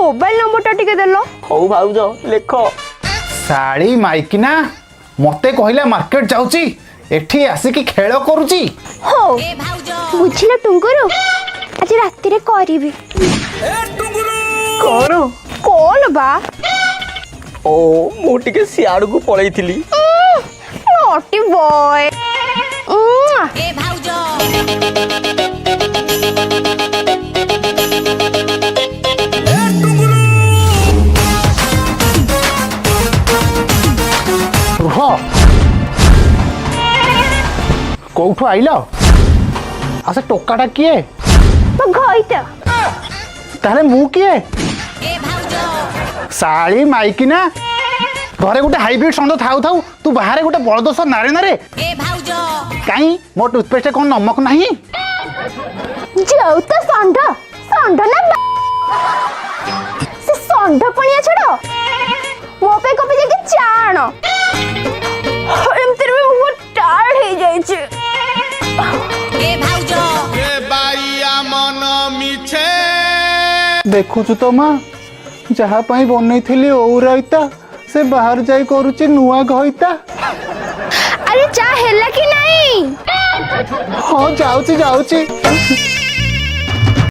Mobile number टा टिके देलो। हौ भाउज लेख। साड़ी माइकिना मते कहला मार्केट जाउची एठी आसिकी खेल करूची। हो बुझिला टुंगुरु आज राति रे करिवि। कौन कॉल बा ओ मु टिके सियाड़ को पळैथिली। Naughty boy. ए भाउजो रुह कोठु आइल आसे टोकाटा किए तो घइता तारे मु किए ए भाउजो साड़ी माइकिना घरे गोटे हाइब्रिड षंड थाउ थाउ तू बाहर गोटे बड़दोष नारे नारे ए भाउजो काई मो टूथपेस्ट कौन नमक नहीं जाऊ तो संड संड ना से संड पणिया छड़ो मो पे कपे जाके चाण एमतिर में बहुत टायर्ड हे जाई छे। ए भाउजो ए बाइया मन मिछे देखुछु तो माँ जहाँ पाई बनई थिली ओराइता से बाहर जाई करूची नुआ घइता। अरे चा हेला कि नहीं? हाँ जाउची जाउची।